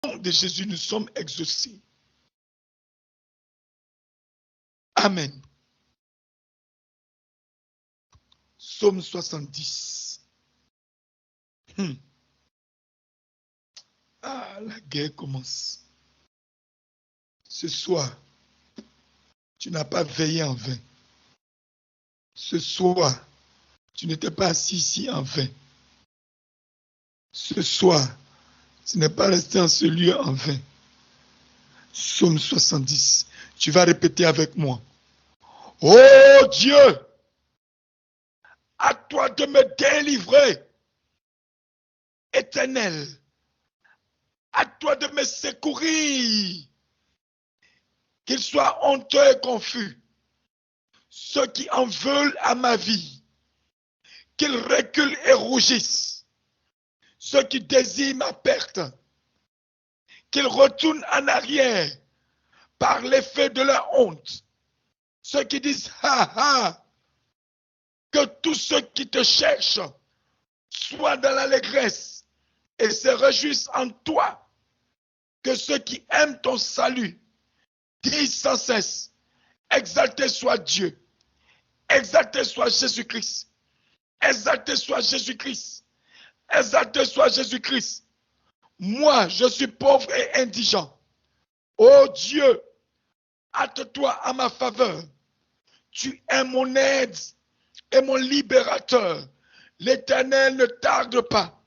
de Jésus, nous sommes exaucés. Amen. Psaume 70. Ah, la guerre commence. Ce soir, tu n'as pas veillé en vain. Ce soir, tu n'étais pas assis ici en vain. Ce soir, tu n'es pas resté en ce lieu en vain. Psaume 70. Tu vas répéter avec moi. Oh Dieu, à toi de me délivrer. Éternel, à toi de me secourir. Qu'ils soient honteux et confus, ceux qui en veulent à ma vie, qu'ils reculent et rougissent, ceux qui désirent ma perte, qu'ils retournent en arrière par l'effet de leur honte, ceux qui disent ha ha, que tous ceux qui te cherchent soient dans l'allégresse et se réjouissent en toi, que ceux qui aiment ton salut disent sans cesse, exalté soit Dieu, exalté soit Jésus-Christ, exalté soit Jésus-Christ, exalté soit Jésus-Christ. Moi, je suis pauvre et indigent. Ô Dieu, hâte-toi à ma faveur. Tu es mon aide et mon libérateur. L'Éternel ne tarde pas.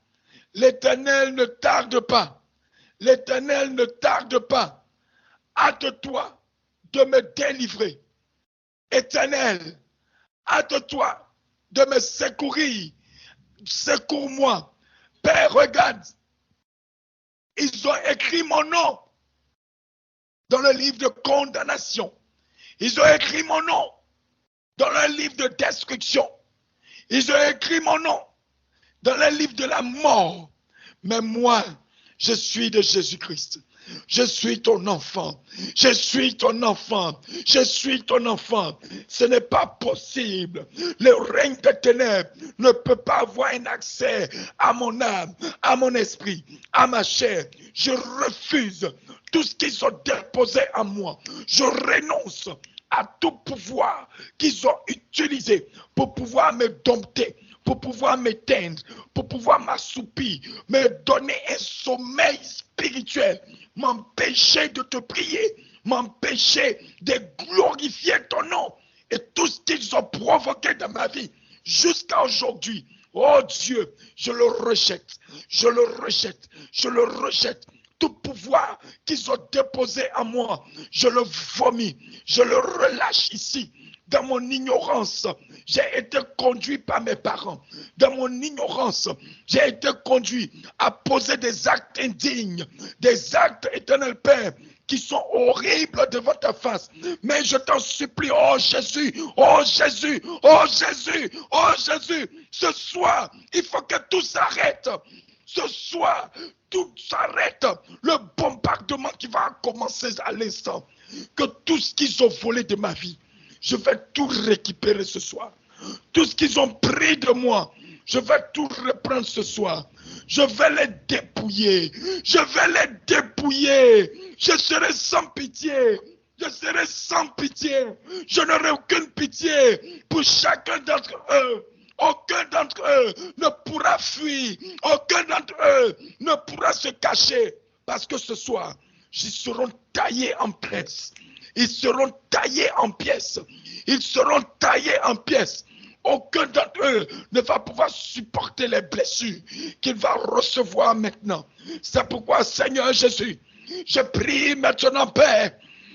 L'Éternel ne tarde pas. L'Éternel ne tarde pas. Hâte-toi de me délivrer. Éternel, hâte-toi de me secourir. Secours-moi. Père, regarde. Ils ont écrit mon nom dans le livre de condamnation. Ils ont écrit mon nom dans le livre de destruction. Ils ont écrit mon nom dans le livre de la mort. Mais moi, je suis de Jésus-Christ. Je suis ton enfant. Je suis ton enfant. Je suis ton enfant. Ce n'est pas possible. Le règne des ténèbres ne peut pas avoir un accès à mon âme, à mon esprit, à ma chair. Je refuse tout ce qu'ils ont déposé en moi. Je renonce à tout pouvoir qu'ils ont utilisé pour pouvoir me dompter, pour pouvoir m'éteindre, pour pouvoir m'assoupir, me donner un sommeil spirituel, m'empêcher de te prier, m'empêcher de glorifier ton nom et tout ce qu'ils ont provoqué dans ma vie jusqu'à aujourd'hui. Oh Dieu, je le rejette, je le rejette, je le rejette. Tout pouvoir qu'ils ont déposé en moi, je le vomis, je le relâche ici. Dans mon ignorance, j'ai été conduit par mes parents. Dans mon ignorance, j'ai été conduit à poser des actes indignes, des actes, éternel Père, qui sont horribles devant ta face. Mais je t'en supplie, oh Jésus, oh Jésus, oh Jésus, oh Jésus, ce soir, il faut que tout s'arrête. Ce soir, tout s'arrête. Le bombardement qui va commencer à l'instant. Que tout ce qu'ils ont volé de ma vie, je vais tout récupérer ce soir. Tout ce qu'ils ont pris de moi, je vais tout reprendre ce soir. Je vais les dépouiller. Je vais les dépouiller. Je serai sans pitié. Je serai sans pitié. Je n'aurai aucune pitié pour chacun d'entre eux. Aucun d'entre eux ne pourra fuir. Aucun d'entre eux ne pourra se cacher. Parce que ce soir, ils seront taillés en pièces. Ils seront taillés en pièces. Ils seront taillés en pièces. Aucun d'entre eux ne va pouvoir supporter les blessures qu'il va recevoir maintenant. C'est pourquoi, Seigneur Jésus, je prie maintenant, Père,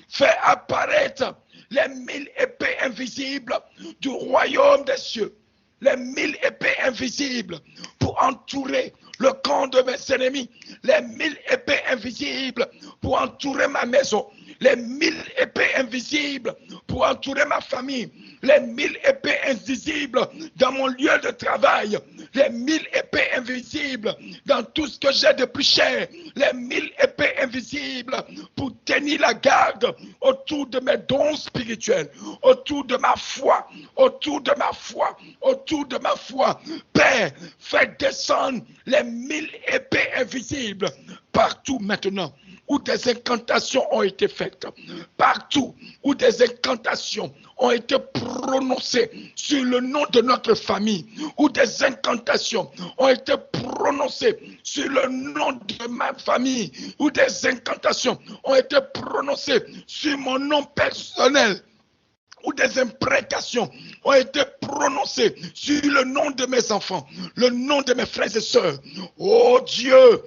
fais apparaître les 1000 épées invisibles du royaume des cieux. Les 1000 épées invisibles pour entourer le camp de mes ennemis. Les 1000 épées invisibles pour entourer ma maison. Les 1000 épées invisibles pour entourer ma famille. Les 1000 épées invisibles dans mon lieu de travail. Les 1000 épées invisibles dans tout ce que j'ai de plus cher. Les 1000 épées invisibles pour tenir la garde autour de mes dons spirituels, autour de ma foi, autour de ma foi, autour de ma foi. Père, fais descendre les 1000 épées invisibles. partout maintenant où des incantations ont été faites, partout où des incantations ont été prononcées sur le nom de notre famille, où des incantations ont été prononcées sur le nom de ma famille, où des incantations ont été prononcées sur mon nom personnel, où des imprécations ont été prononcées sur le nom de mes enfants, le nom de mes frères et sœurs. Oh Dieu,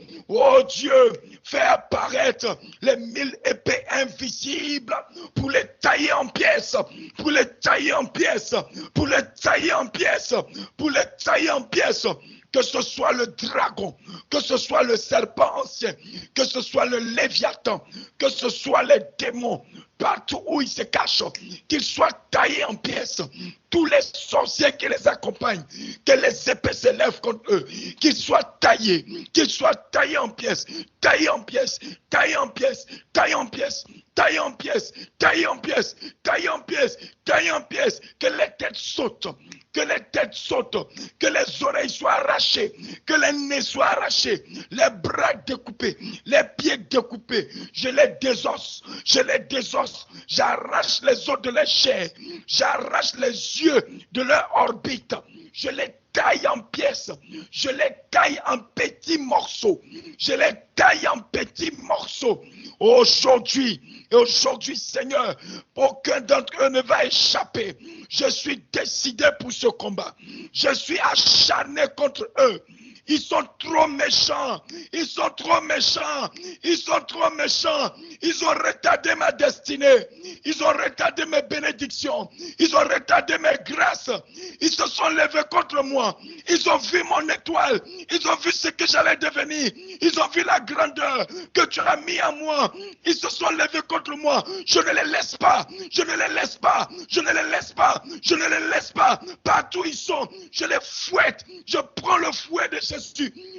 fais apparaître les 1000 épées invisibles pour les tailler en pièces, pour les tailler en pièces, pour les tailler en pièces, pour les tailler en pièces. Que ce soit le dragon, que ce soit le serpent ancien, que ce soit le léviathan, que ce soit les démons, partout où ils se cachent, qu'ils soient taillés en pièces. Tous les sorciers qui les accompagnent, que les épées s'élèvent contre eux, qu'ils soient taillés en pièces, taillés en pièces, taillés en pièces, taillés en pièces, taillés en pièces, taillés en pièces, taillés en pièces, taillés en pièces, que les têtes sautent. Que les têtes sautent, que les oreilles soient arrachées, que les nez soient arrachés, les bras découpés, les pieds découpés. Je les désosse, j'arrache les os de leur chair, j'arrache les yeux de leur orbite, je les taille en pièces, je les taille en petits morceaux, je les taille en petits morceaux. Aujourd'hui, Seigneur, aucun d'entre eux ne va échapper. Je suis décidé pour ce combat. Je suis acharné contre eux. Ils sont trop méchants. Ils sont trop méchants. Ils sont trop méchants. Ils ont retardé ma destinée. Ils ont retardé mes bénédictions. Ils ont retardé mes grâces. Ils se sont levés contre moi. Ils ont vu mon étoile. Ils ont vu ce que j'allais devenir. Ils ont vu la grandeur que tu as mis en moi. Ils se sont levés contre moi. Je ne les laisse pas. Je ne les laisse pas. Je ne les laisse pas. Je ne les laisse pas. Partout ils sont, je les fouette. Je prends le fouet de Jésus.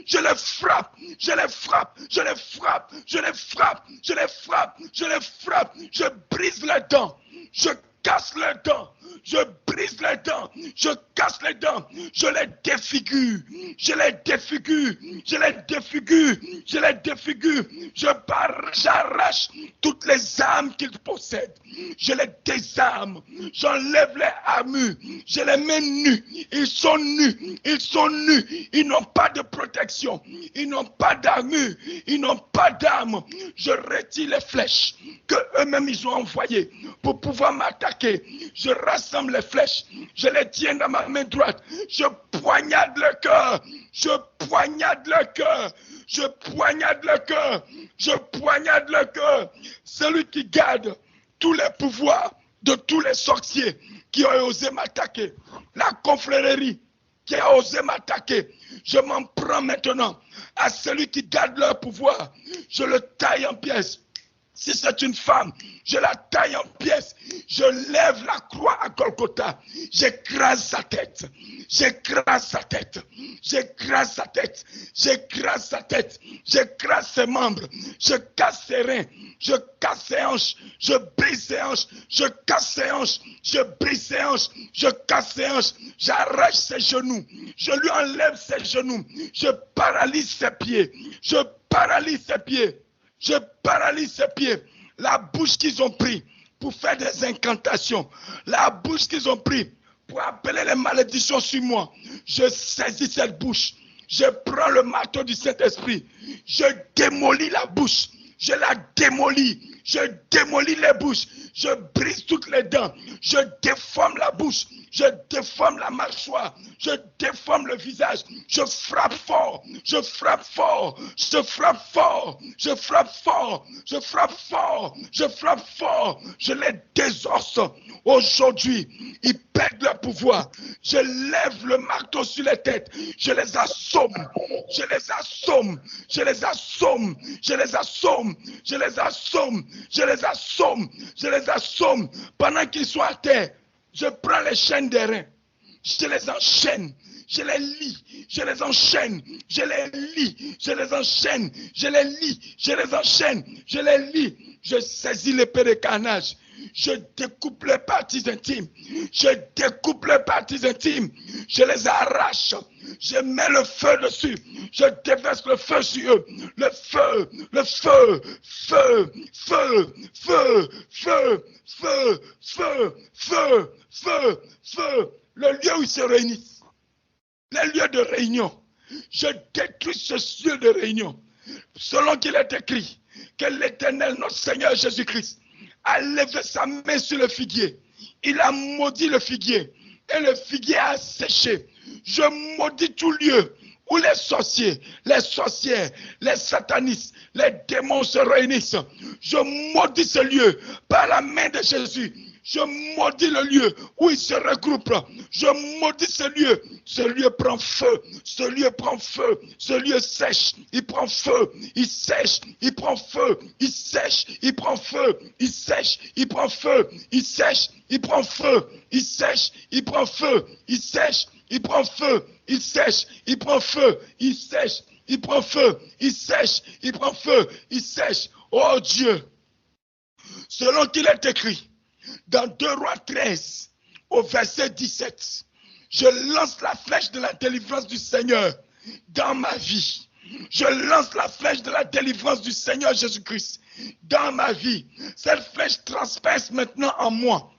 Je les frappe. Je les frappe. Je les frappe. Je les frappe. Je les frappe. Je les frappe. Je brise les dents. Je casse les dents. Je brise les dents. Je casse les dents. Je les défigure. Je les défigure. Je les défigure. Je les défigure. J'arrache toutes les armes qu'ils possèdent. Je les désarme. J'enlève les armures. Je les mets nus. Ils sont nus. Ils sont nus. Ils n'ont pas de protection. Ils n'ont pas d'armure. Ils n'ont pas d'armes. Je retire les flèches que eux-mêmes ils ont envoyées pour pouvoir m'attaquer. Je rassemble les flèches. Je les tiens dans ma main droite. Je poignarde le cœur. Je poignarde le cœur. Je poignarde le cœur. Je poignarde le cœur. Celui qui garde tous les pouvoirs de tous les sorciers qui ont osé m'attaquer. La confrérie qui a osé m'attaquer. Je m'en prends maintenant à celui qui garde leur pouvoir. Je le taille en pièces. Si c'est une femme, je la taille en pièces. Je lève la croix à Golgotha. J'écrase sa tête. J'écrase sa tête. J'écrase sa tête. J'écrase sa tête. J'écrase ses membres. Je casse ses reins. Je casse ses hanches. Je brise ses hanches. Je casse ses hanches. Je brise ses hanches. Je casse ses hanches. J'arrache ses genoux. Je lui enlève ses genoux. Je paralyse ses pieds. Je paralyse ses pieds. Je paralyse ses pieds. La bouche qu'ils ont pris pour faire des incantations. La bouche qu'ils ont pris pour appeler les malédictions sur moi. Je saisis cette bouche. Je prends le marteau du Saint-Esprit. Je démolis la bouche. Je la démolis. Je démolis les bouches. Je brise toutes les dents. Je déforme la bouche. Je déforme la mâchoire. Je déforme le visage. Je frappe fort. Je frappe fort. Je frappe fort. Je frappe fort. Je frappe fort. Je frappe fort. Je les désosse. Aujourd'hui, ils perdent leur pouvoir. Je lève le marteau sur les têtes. Je les assomme. Je les assomme. Je les assomme. Je les assomme. Je les assomme. Je les assomme. Je les assomme. Pendant qu'ils sont à terre, je prends les chaînes des reins. Je les enchaîne. Je les lis. Je les enchaîne. Je les lis. Je les enchaîne. Je les lis. Je les enchaîne. Je les lis. Je saisis l'épée de carnage. Je découpe les parties intimes. Je découpe les parties intimes. Je les arrache. Je mets le feu dessus. Je déverse le feu sur eux. Le feu, le feu, feu, feu, feu, feu, feu, feu, feu, feu, feu. Le lieu où ils se réunissent. Les lieux de réunion. Je détruis ce lieu de réunion. Selon qu'il est écrit que l'Éternel, notre Seigneur Jésus-Christ, a levé sa main sur le figuier. Il a maudit le figuier. Et le figuier a séché. Je maudis tout lieu où les sorciers, les sorcières, les satanistes, les démons se réunissent. Je maudis ce lieu par la main de Jésus. Je maudis le lieu où ils se regroupent. Je maudis ce lieu. Ce lieu prend feu. Ce lieu prend feu. Ce lieu sèche. Il prend feu. Il sèche. Il prend feu. Il sèche. Il prend feu. Il sèche. Il prend feu. Il sèche. Il prend feu. Il sèche. Il prend feu. Il sèche. Il prend feu. Il sèche. Il prend feu. Il sèche. Il prend feu. Il sèche. Il prend feu. Il sèche. Oh Dieu. Selon qu'il est écrit. Dans 2 Rois 13, au verset 17, je lance la flèche de la délivrance du Seigneur dans ma vie. Je lance la flèche de la délivrance du Seigneur Jésus-Christ dans ma vie. Cette flèche transperce maintenant en moi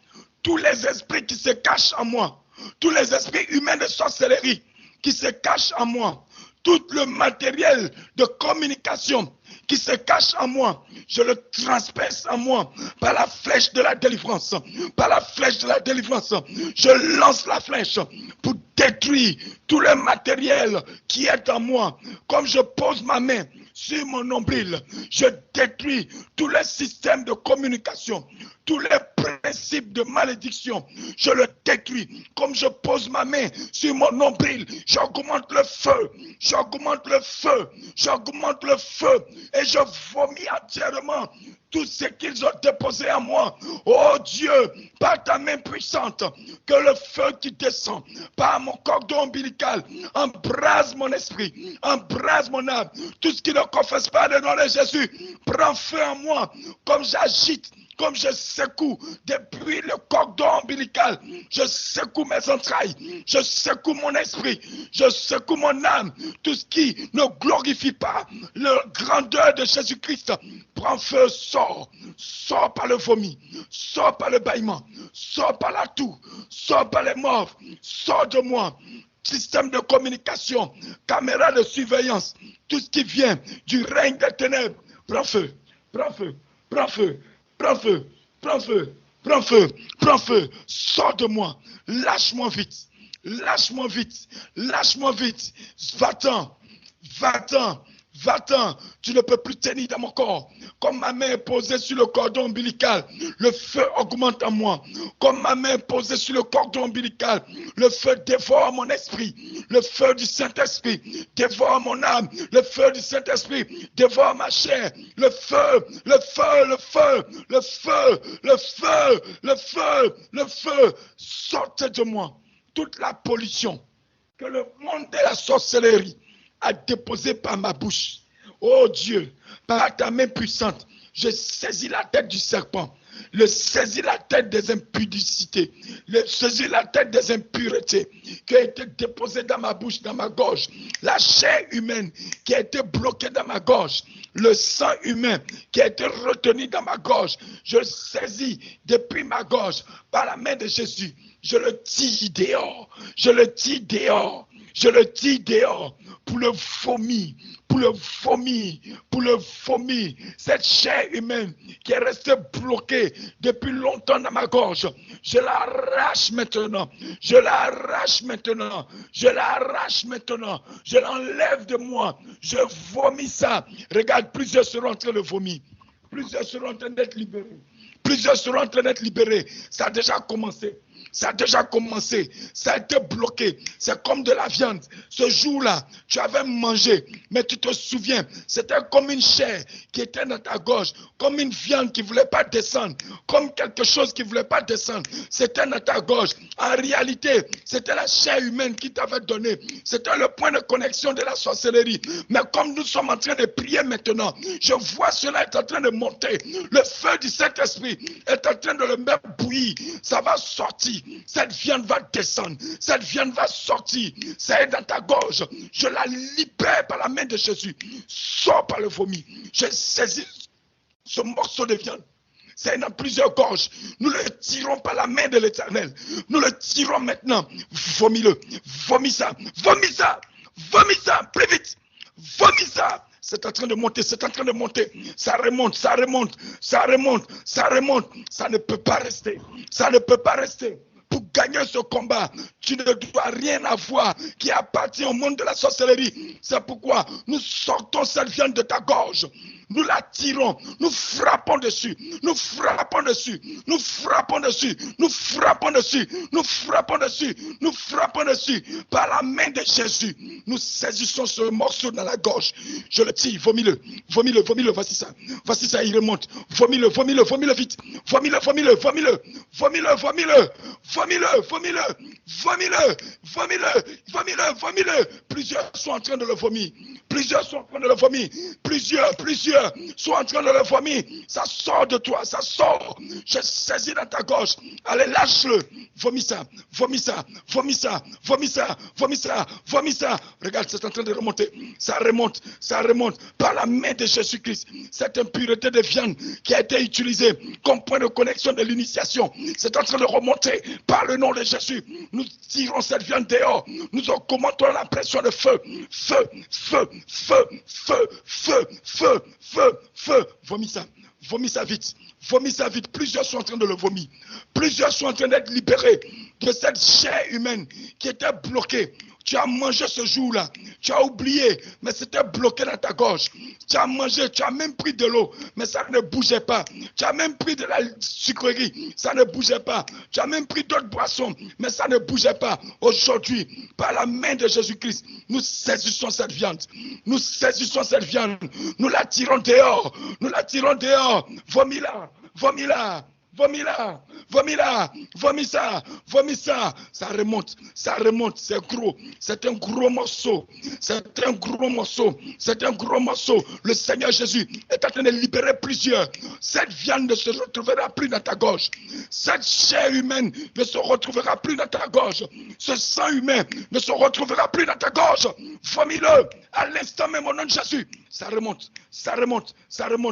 tous les esprits qui se cachent en moi, tous les esprits humains de sorcellerie qui se cachent en moi, tout le matériel de communication qui se cache en moi, je le transperce en moi par la flèche de la délivrance. Par la flèche de la délivrance, je lance la flèche pour détruire tout le matériel qui est en moi. Comme je pose ma main sur mon nombril, je détruis tous les systèmes de communication, tous les principes de malédiction, je le détruis. Comme je pose ma main sur mon nombril, j'augmente le feu, j'augmente le feu, j'augmente le feu et je vomis entièrement tout ce qu'ils ont déposé en moi. Oh Dieu, par ta main puissante, que le feu qui descend par mon cordon ombilical embrase mon esprit, embrase mon âme. Tout ce qui ne confesse pas le nom de Jésus prend feu en moi, comme j'agite, comme je secoue depuis le cordon ombilical, je secoue mes entrailles, je secoue mon esprit, je secoue mon âme. Tout ce qui ne glorifie pas la grandeur de Jésus-Christ prend feu, sort, sort par le vomi, sort par le bâillement, sort par la toux, sort par les morts, sort de moi. Système de communication, caméra de surveillance, tout ce qui vient du règne des ténèbres, prends feu, prends feu, prends feu. Prends feu, prends feu, prends feu, prends feu, sors de moi, lâche-moi vite, lâche-moi vite, lâche-moi vite, va-t'en, va-t'en, va-t'en, tu ne peux plus tenir dans mon corps. Comme ma main est posée sur le cordon ombilical, le feu augmente en moi. Comme ma main est posée sur le cordon ombilical, le feu dévore mon esprit. Le feu du Saint-Esprit dévore mon âme. Le feu du Saint-Esprit dévore ma chair. Le feu, le feu, le feu, le feu, le feu, le feu, le feu. Sortez de moi toute la pollution que le monde de la sorcellerie a déposé par ma bouche. Oh Dieu, par ta main puissante, je saisis la tête du serpent, je saisis la tête des impudicités, je saisis la tête des impuretés qui a été déposée dans ma bouche, dans ma gorge, la chair humaine qui a été bloquée dans ma gorge, le sang humain qui a été retenu dans ma gorge, je le saisis depuis ma gorge par la main de Jésus, je le tire dehors, je le tire dehors. Je le tire dehors pour le vomir, pour le vomir, pour le vomir. Cette chair humaine qui est restée bloquée depuis longtemps dans ma gorge, je l'arrache maintenant, je l'arrache maintenant, je l'arrache maintenant, je l'enlève de moi, je vomis ça. Regarde, plusieurs seront en train de vomir, plusieurs seront en train d'être libérés. Plusieurs seront en train d'être libérés. Ça a déjà commencé. Ça a déjà commencé. Ça a été bloqué. C'est comme de la viande. Ce jour-là, tu avais mangé, mais tu te souviens, c'était comme une chair qui était dans ta gorge, comme une viande qui ne voulait pas descendre, comme quelque chose qui ne voulait pas descendre. C'était dans ta gorge. En réalité, c'était la chair humaine qui t'avait donné. C'était le point de connexion de la sorcellerie. Mais comme nous sommes en train de prier maintenant, je vois cela est en train de monter. Le feu du Saint-Esprit est en train de le mettre bouillir. Ça va sortir. Cette viande va descendre. Cette viande va sortir. Ça est dans ta gorge. Je la libère par la main de Jésus. Sors par le vomi. Je saisis ce morceau de viande. C'est dans plusieurs gorges. Nous le tirons par la main de l'Éternel. Nous le tirons maintenant. Vomis-le. Vomis ça. Vomis ça. Vomis ça. Plus vite. Vomis ça. C'est en train de monter. C'est en train de monter. Ça remonte. Ça remonte. Ça remonte. Ça remonte. Ça ne peut pas rester. Ça ne peut pas rester. Pour gagner ce combat, tu ne dois rien avoir qui appartient au monde de la sorcellerie. C'est pourquoi nous sortons cette viande de ta gorge. Nous la tirons, nous frappons dessus, nous frappons dessus, nous frappons dessus, nous frappons dessus, nous frappons dessus, nous frappons dessus. Par la main de Jésus, nous saisissons ce morceau dans la gorge. Je le tire, vomis-le, vomis-le, vomis-le, voici ça, il remonte. Vomis-le, vomis-le, vomis-le vite. Vomis-le, vomis-le, vomis-le, vomis-le, vomis-le, vomis-le, vomis-le, vomis-le, vomis-le, vomis-le, vomis-le. Plusieurs sont en train de le vomir. Plusieurs sont en train de le vomir. Plusieurs sont en train de le vomir. Ça sort de toi, ça sort. Je saisis dans ta gorge. Allez, lâche-le. Vomis ça, vomis ça, vomis ça, vomis ça, vomis ça, vomis ça. Regarde, c'est en train de remonter. Ça remonte par la main de Jésus-Christ. Cette impureté de viande qui a été utilisée comme point de connexion de l'initiation, c'est en train de remonter par le nom de Jésus. Nous tirons cette viande dehors. Nous augmentons la pression de feu. Feu, feu, feu, feu, feu, feu, feu, feu. Vomis ça vite. Vomis ça vite. Plusieurs sont en train de le vomir. Plusieurs sont en train d'être libérés de cette chair humaine qui était bloquée. Tu as mangé ce jour-là. Tu as oublié, mais c'était bloqué dans ta gorge. Tu as mangé, tu as même pris de l'eau, mais ça ne bougeait pas. Tu as même pris de la sucrerie, ça ne bougeait pas. Tu as même pris d'autres boissons, mais ça ne bougeait pas. Aujourd'hui, par la main de Jésus-Christ, nous saisissons cette viande. Nous saisissons cette viande. Nous la tirons dehors. Nous la tirons dehors. Vomis-la. Vomis-la. Vomis-la, vomis-la, vomis ça, ça remonte, c'est gros, c'est un gros morceau, le Seigneur Jésus est en train de libérer plusieurs. Cette viande ne se retrouvera plus dans ta gorge, cette chair humaine ne se retrouvera plus dans ta gorge, ce sang humain ne se retrouvera plus dans ta gorge. Vomis-le à l'instant même au nom de Jésus. Ça remonte,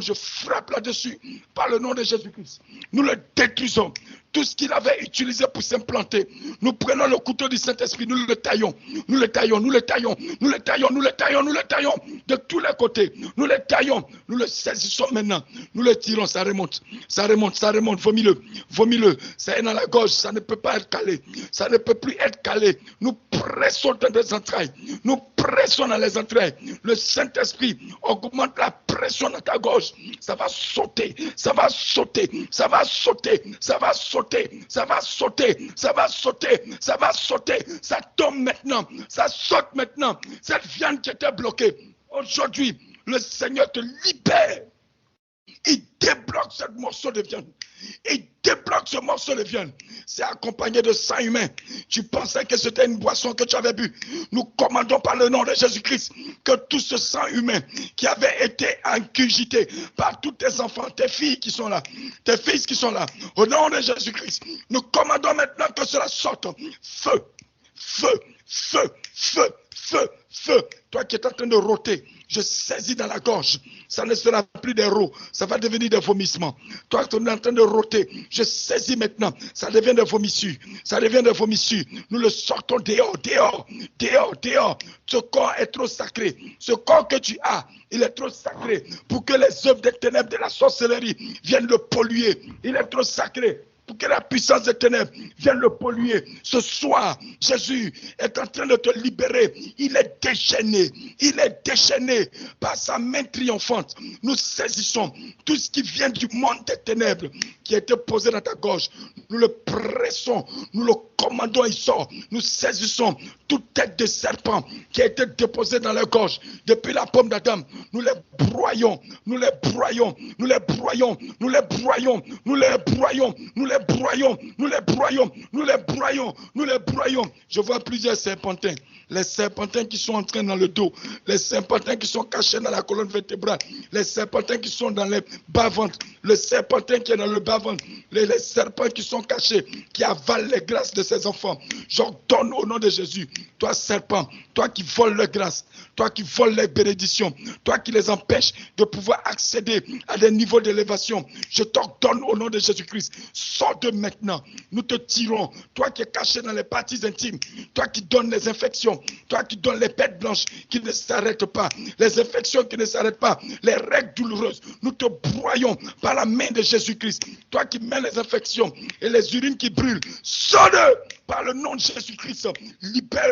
je frappe là-dessus par le nom de Jésus-Christ. Nous le détruisons. Tout ce qu'il avait utilisé pour s'implanter, nous prenons le couteau du Saint-Esprit, nous le taillons de tous les côtés. Nous le taillons, nous le saisissons maintenant, nous le tirons, ça remonte, vomis-le, ça est dans la gorge, ça ne peut pas être calé, ça ne peut plus être calé. Nous pressons dans les entrailles, le Saint-Esprit augmente la pression dans ta gorge, ça va sauter, ça tombe maintenant, ça saute maintenant, cette viande qui était bloquée. Aujourd'hui, le Seigneur te libère. Il débloque ce morceau de viande. C'est accompagné de sang humain. Tu pensais que c'était une boisson que tu avais bu. Nous commandons par le nom de Jésus-Christ que tout ce sang humain qui avait été ingurgité par tous tes enfants, tes filles qui sont là, tes fils qui sont là, au nom de Jésus-Christ, nous commandons maintenant que cela sorte. Feu, feu, feu, feu, feu, feu. Toi qui es en train de rôter, je saisis dans la gorge. Ça ne sera plus des rots, ça va devenir des vomissements. Toi qui es en train de rôter, je saisis maintenant. Ça devient des vomissures. Nous le sortons dehors. Ce corps est trop sacré. Ce corps que tu as, il est trop sacré pour que les œuvres des ténèbres de la sorcellerie viennent le polluer. Il est trop sacré pour que la puissance des ténèbres vienne le polluer. Ce soir, Jésus est en train de te libérer. Il est déchaîné par sa main triomphante. Nous saisissons tout ce qui vient du monde des ténèbres, qui a été posé dans ta gorge, nous le pressons, nous le commandons, il sort. Nous saisissons toute tête de serpent qui a été déposée dans la gorge depuis la pomme d'Adam. Nous les broyons, nous les broyons, nous les broyons, nous les broyons, nous les broyons, nous les broyons, nous les broyons, nous les broyons, nous les broyons. Je vois plusieurs serpentins. Les serpentins qui sont entrés dans le dos, les serpentins qui sont cachés dans la colonne vertébrale, les serpentins qui sont dans les bas-ventres, le serpentin qui est dans le bas-ventre, les serpents qui sont cachés, qui avalent les grâces de ses enfants. J'ordonne au nom de Jésus, toi serpent, toi qui voles les grâces, toi qui voles les bénédictions, toi qui les empêches de pouvoir accéder à des niveaux d'élévation, je t'ordonne au nom de Jésus-Christ, sors de maintenant, nous te tirons, toi qui es caché dans les parties intimes, toi qui donnes les infections, toi qui donnes les bêtes blanches qui ne s'arrêtent pas, les infections qui ne s'arrêtent pas, les règles douloureuses, nous te broyons par la main de Jésus-Christ. Toi qui mets les infections et les urines qui brûlent, sors-le par le nom de Jésus-Christ. Libère,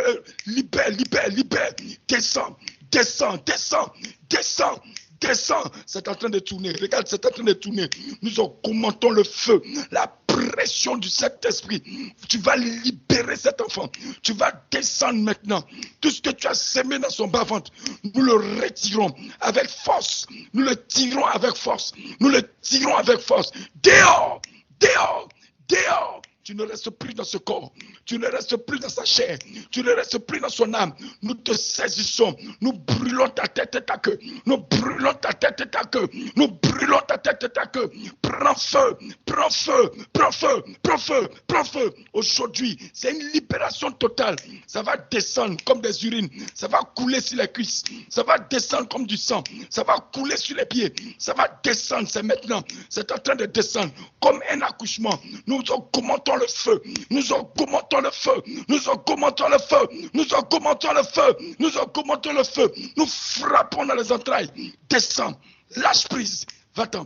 libère, libère, libère. Descends, descends, descends, descends. Descends, c'est en train de tourner. Regarde, c'est en train de tourner. Nous augmentons le feu, la pression du Saint-Esprit. Tu vas libérer cet enfant. Tu vas descendre maintenant. Tout ce que tu as semé dans son bas-ventre, nous le retirons avec force. Nous le tirons avec force. Nous le tirons avec force. Dehors, dehors, dehors. Tu ne restes plus dans ce corps. Tu ne restes plus dans sa chair. Tu ne restes plus dans son âme. Nous te saisissons. Nous brûlons ta tête et ta queue. Nous brûlons ta tête et ta queue. Nous brûlons ta tête et ta queue. Prends feu. Prends feu. Prends feu. Prends feu. Prends feu. Aujourd'hui, c'est une libération totale. Ça va descendre comme des urines. Ça va couler sur les cuisses. Ça va descendre comme du sang. Ça va couler sur les pieds. Ça va descendre. C'est maintenant. C'est en train de descendre comme un accouchement. Nous augmentons le feu, nous augmentons le feu, nous augmentons le feu, nous augmentons le feu, nous augmentons le feu, nous frappons dans les entrailles. Descends, lâche prise, va-t'en.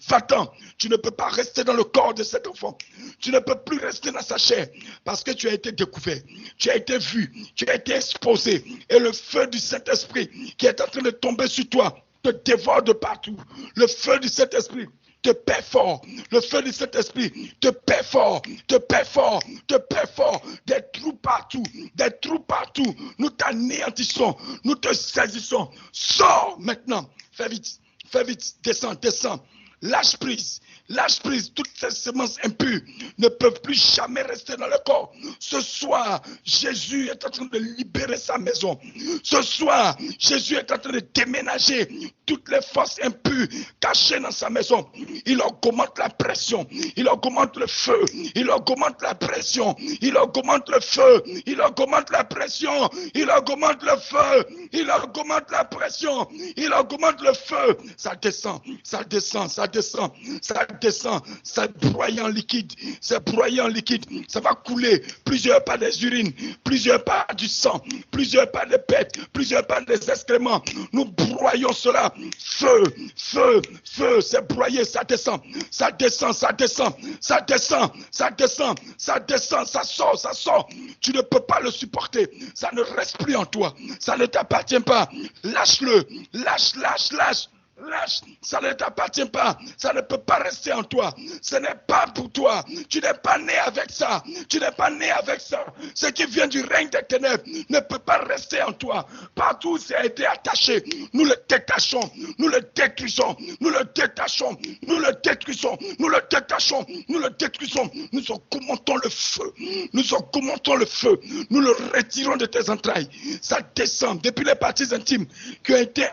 Va-t'en, tu ne peux pas rester dans le corps de cet enfant. Tu ne peux plus rester dans sa chair parce que tu as été découvert, tu as été vu, tu as été exposé. Et le feu du Saint-Esprit qui est en train de tomber sur toi te dévore de partout. Le feu du Saint-Esprit te perfore. Le feu de cet esprit te perfore, te perfore, te perfore. Des trous partout, des trous partout. Nous t'anéantissons, nous te saisissons. Sors maintenant. Fais vite, descends, descends. Lâche prise. Lâche prise, toutes ces semences impures ne peuvent plus jamais rester dans le corps. Ce soir, Jésus est en train de libérer sa maison. Ce soir, Jésus est en train de déménager toutes les forces impures cachées dans sa maison. Il augmente la pression, il augmente le feu, il augmente la pression, il augmente le feu, il augmente la pression, il augmente le feu, il augmente la pression, il augmente le feu. Ça descend, ça descend, ça descend, ça descend, ça broye en liquide, ça broye en liquide, ça va couler plusieurs pas des urines, plusieurs pas du sang, plusieurs pas des bêtes, plusieurs pas des excréments. Nous broyons cela, feu, feu, feu, c'est broyé, ça descend, ça descend, ça descend, ça descend, ça descend, ça descend, ça sort, ça sort. Tu ne peux pas le supporter, ça ne reste plus en toi, ça ne t'appartient pas. Lâche-le, lâche, lâche, lâche. Lâche, ça ne t'appartient pas, ça ne peut pas rester en toi, ce n'est pas pour toi, tu n'es pas né avec ça, tu n'es pas né avec ça, ce qui vient du règne des ténèbres ne peut pas rester en toi, partout où ça a été attaché, nous le détachons, nous le détruisons, nous le détachons, nous le détruisons, nous le détachons, nous le détruisons, nous augmentons le feu, nous augmentons le feu, nous le retirons de tes entrailles, ça descend depuis les parties intimes qui ont été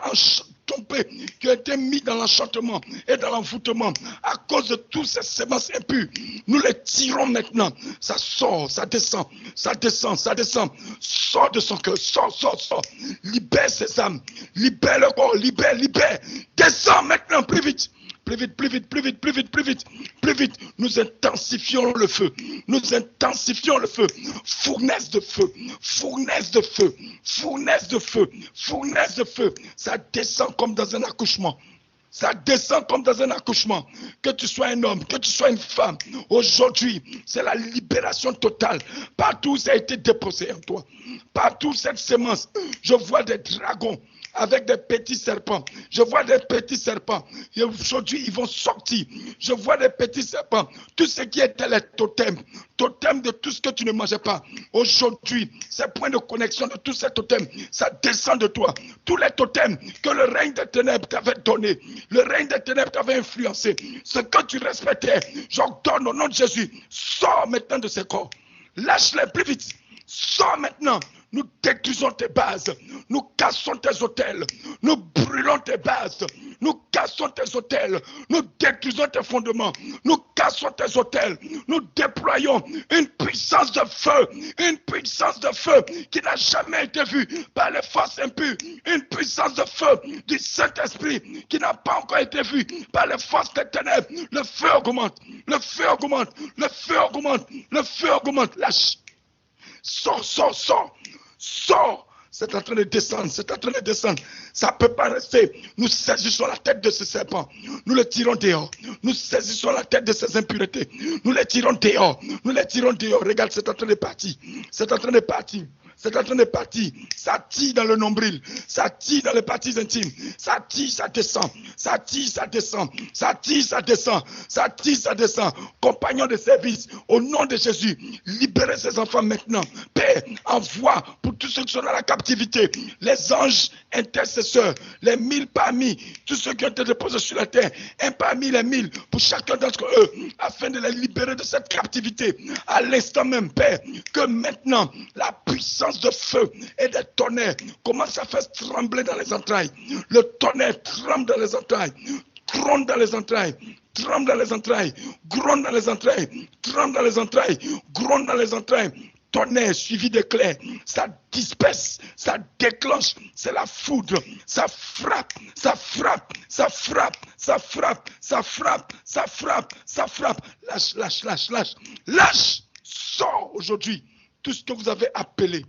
tombé, qui a été mis dans l'enchantement et dans l'envoûtement à cause de tous ces semences impures. Nous les tirons maintenant. Ça sort, ça descend, ça descend, ça descend. Sors de son cœur, sors, sors, sors. Libère ses âmes, libère le corps, libère, libère. Descends maintenant, plus vite. Plus vite, plus vite, plus vite, plus vite, plus vite, plus vite. Nous intensifions le feu. Nous intensifions le feu. Fournaise de feu. Fournaise de feu. Fournaise de feu. Fournaise de feu. Ça descend comme dans un accouchement. Ça descend comme dans un accouchement. Que tu sois un homme, que tu sois une femme. Aujourd'hui, c'est la libération totale. Partout, ça a été déposé en toi. Partout, cette sémence. Je vois des dragons avec des petits serpents. Je vois des petits serpents. Et aujourd'hui, ils vont sortir. Je vois des petits serpents. Tout ce qui était les totems de tout ce que tu ne mangeais pas. Aujourd'hui, ces points de connexion de tous ces totems, ça descend de toi. Tous les totems que le règne des ténèbres t'avait donné, le règne des ténèbres t'avait influencé, ce que tu respectais, j'ordonne au nom de Jésus, sors maintenant de ces corps. Lâche-les plus vite. Sors maintenant. Nous détruisons tes bases. Nous cassons tes hôtels. Nous brûlons tes bases. Nous cassons tes hôtels. Nous détruisons tes fondements. Nous cassons tes hôtels. Nous déployons une puissance de feu. Une puissance de feu qui n'a jamais été vue par les forces impures. Une puissance de feu du Saint-Esprit qui n'a pas encore été vue par les forces des ténèbres. Le feu augmente. Le feu augmente. Le feu augmente. Le feu augmente. Lâche. Sors, sors, sors, sors. C'est en train de descendre, c'est en train de descendre. Ça ne peut pas rester. Nous saisissons la tête de ce serpent. Nous le tirons dehors. Nous saisissons la tête de ces impuretés. Nous les tirons dehors. Nous les tirons dehors. Regarde, c'est en train de partir. C'est en train de partir. C'est en train de partir. Ça tire dans le nombril. Ça tire dans les parties intimes. Ça tire, ça descend. Ça tire, ça descend. Ça tire, ça descend. Ça tire, ça descend. Compagnons de service, au nom de Jésus, libérez ces enfants maintenant. Père, envoie pour tous ceux qui sont dans la captivité, les anges intercesseurs, les 1000 parmi tous ceux qui ont été déposés sur la terre, un parmi les 1000 pour chacun d'entre eux, afin de les libérer de cette captivité. À l'instant même, Père, que maintenant, la puissance de feu et des tonnerres commence à faire trembler dans les entrailles. Le tonnerre tremble dans les entrailles, gronde dans les entrailles, tremble dans les entrailles, gronde dans les entrailles, tremble dans les entrailles, gronde dans les entrailles. Tonnerre suivi d'éclairs, ça disperse, ça déclenche, c'est la foudre, ça frappe, ça frappe, ça frappe, ça frappe, ça frappe, ça frappe, ça frappe. Lâche, lâche, lâche, lâche, lâche, sors aujourd'hui tout ce que vous avez appelé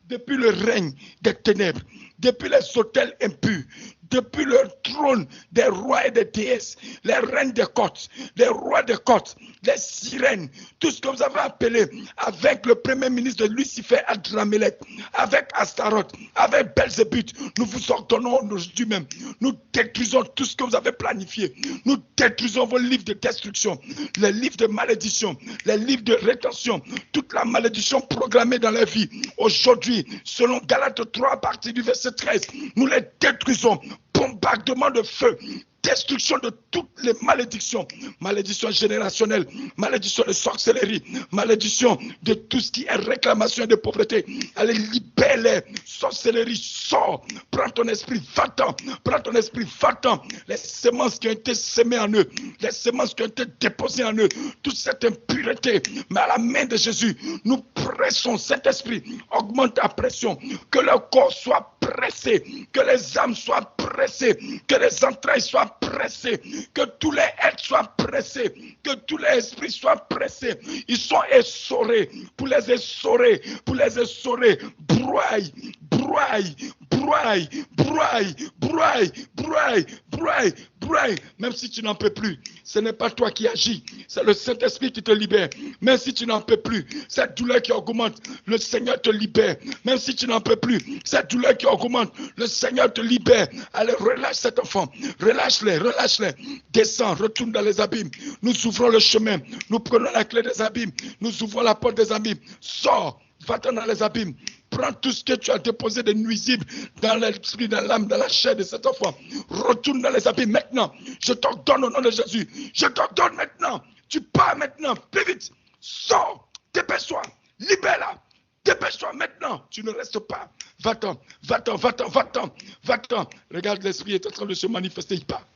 depuis le règne des ténèbres, depuis les autels impurs, depuis le trône des rois et des déesses, les reines des côtes, les rois des côtes, les sirènes, tout ce que vous avez appelé avec le premier ministre de Lucifer, Adramelech, avec Astaroth, avec Belzébuth, nous vous ordonnons aujourd'hui même, nous détruisons tout ce que vous avez planifié, nous détruisons vos livres de destruction, les livres de malédiction, les livres de rétention, toute la malédiction programmée dans la vie. Aujourd'hui, selon Galates 3, à partir du verset 13, nous les détruisons. Bombardement de feu, destruction de toutes les malédictions, malédiction générationnelle, malédiction de sorcellerie, malédiction de tout ce qui est réclamation de pauvreté. Allez, libère-les, sorcellerie, sors, prends ton esprit, va-t'en, prends ton esprit, va-t'en. Les semences qui ont été semées en eux, les semences qui ont été déposées en eux, toute cette impureté, mais à la main de Jésus, nous pressons cet esprit, augmente ta pression, que le corps soit pressé, que les âmes soient pressées, que les entrailles soient pressées, que tous les êtres soient pressés, que tous les esprits soient pressés. Ils sont essorés, pour les essorer, pour les essorer. Broye, broye, broye, broye, broye, broye, broye, broye. Même si tu n'en peux plus, ce n'est pas toi qui agis, c'est le Saint-Esprit qui te libère. Même si tu n'en peux plus, cette douleur qui augmente, le Seigneur te libère. Même si tu n'en peux plus, cette douleur qui augmente, le Seigneur te libère. Allez, relâche cet enfant, relâche-les, relâche-les. Descends, retourne dans les abîmes. Nous ouvrons le chemin, nous prenons la clé des abîmes, nous ouvrons la porte des abîmes. Sors, va-t'en dans les abîmes. Prends tout ce que tu as déposé de nuisible dans l'esprit, dans l'âme, dans la chair de cet enfant. Retourne dans les abîmes maintenant. Je t'ordonne au nom de Jésus. Je t'ordonne maintenant. Tu pars maintenant. Plus vite. Sors. Dépêche-toi. Libère-la. Dépêche-toi maintenant. Tu ne restes pas. Va-t'en. Va-t'en. Va-t'en. Va-t'en. Va-t'en. Regarde, l'esprit est en train de se manifester. Il part.